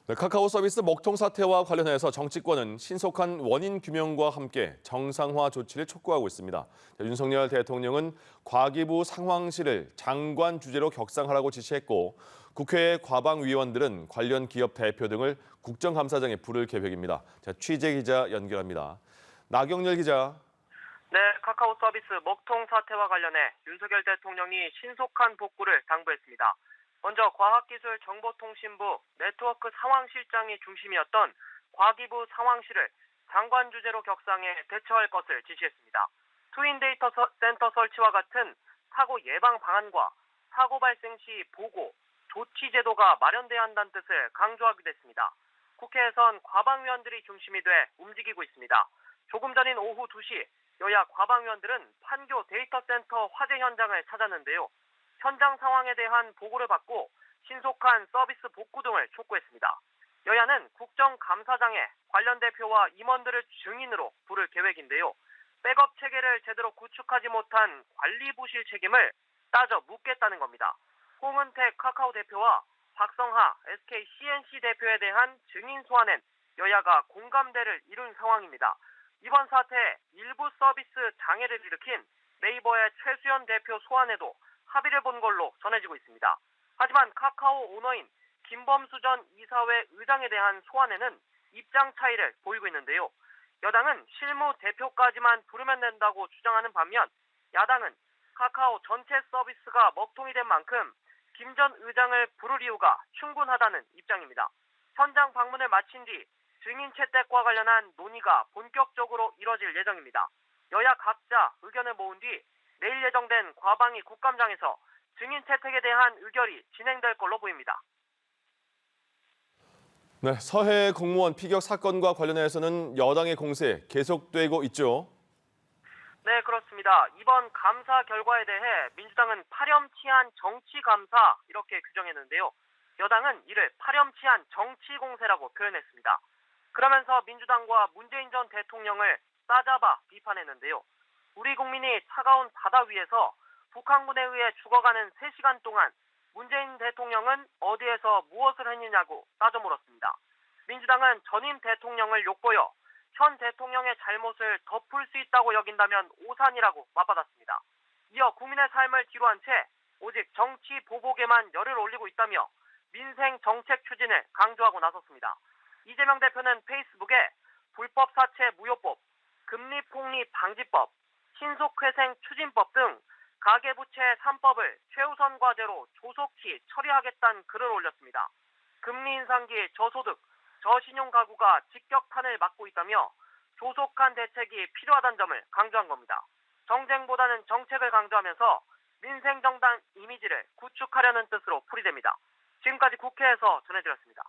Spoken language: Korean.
네, 카카오 서비스 먹통 사태와 관련해서 정치권은 신속한 원인 규명과 함께 정상화 조치를 촉구하고 있습니다. 윤석열 대통령은 과기부 상황실을 장관 주재로 격상하라고 지시했고 국회 과방위원들은 관련 기업 대표 등을 국정감사장에 부를 계획입니다. 취재 기자 연결합니다. 나경열 기자. 네, 카카오 서비스 먹통 사태와 관련해 윤석열 대통령이 신속한 복구를 당부했습니다. 먼저 과학기술정보통신부 네트워크 상황실장이 중심이었던 과기부 상황실을 장관 주재로 격상해 대처할 것을 지시했습니다. 투인 데이터 센터 설치와 같은 사고 예방 방안과 사고 발생 시 보고, 조치 제도가 마련돼야 한다는 뜻을 강조하기도 했습니다. 국회에선 과방위원들이 중심이 돼 움직이고 있습니다. 조금 전인 오후 2시 여야 과방위원들은 판교 데이터 센터 화재 현장을 찾았는데요. 현장 상황에 대한 보고를 받고 신속한 서비스 복구 등을 촉구했습니다. 여야는 국정감사장에 관련 대표와 임원들을 증인으로 부를 계획인데요. 백업 체계를 제대로 구축하지 못한 관리 부실 책임을 따져 묻겠다는 겁니다. 홍은택 카카오 대표와 박성하 SK CNC 대표에 대한 증인 소환엔 여야가 공감대를 이룬 상황입니다. 이번 사태에 일부 서비스 장애를 일으킨 네이버의 최수연 대표 소환에도 합의를 본 걸로 전해지고 있습니다. 하지만 카카오 오너인 김범수 전 이사회 의장에 대한 소환에는 입장 차이를 보이고 있는데요. 여당은 실무 대표까지만 부르면 된다고 주장하는 반면 야당은 카카오 전체 서비스가 먹통이 된 만큼 김 전 의장을 부를 이유가 충분하다는 입장입니다. 현장 방문을 마친 뒤 증인 채택과 관련한 논의가 본격적으로 이뤄질 예정입니다. 여야 각자 의견을 모은 뒤 내일 예정된 과방위 국감장에서 증인 채택에 대한 의결이 진행될 걸로 보입니다. 네, 서해 공무원 피격 사건과 관련해서는 여당의 공세 계속되고 있죠. 네, 그렇습니다. 이번 감사 결과에 대해 민주당은 파렴치한 정치 감사 이렇게 규정했는데요. 여당은 이를 파렴치한 정치 공세라고 표현했습니다. 그러면서 민주당과 문재인 전 대통령을 싸잡아 비판했는데요. 우리 국민이 차가운 바다 위에서 북한군에 의해 죽어가는 3시간 동안 문재인 대통령은 어디에서 무엇을 했느냐고 따져 물었습니다. 민주당은 전임 대통령을 욕보여 현 대통령의 잘못을 덮을 수 있다고 여긴다면 오산이라고 맞받았습니다. 이어 국민의 삶을 뒤로한 채 오직 정치 보복에만 열을 올리고 있다며 민생 정책 추진을 강조하고 나섰습니다. 이재명 대표는 페이스북에 불법 사채 무효법, 금리 폭리 방지법, 신속회생 추진법 등 가계부채 3법을 최우선 과제로 조속히 처리하겠다는 글을 올렸습니다. 금리 인상기 저소득, 저신용 가구가 직격탄을 맞고 있다며 조속한 대책이 필요하다는 점을 강조한 겁니다. 정쟁보다는 정책을 강조하면서 민생정당 이미지를 구축하려는 뜻으로 풀이됩니다. 지금까지 국회에서 전해드렸습니다.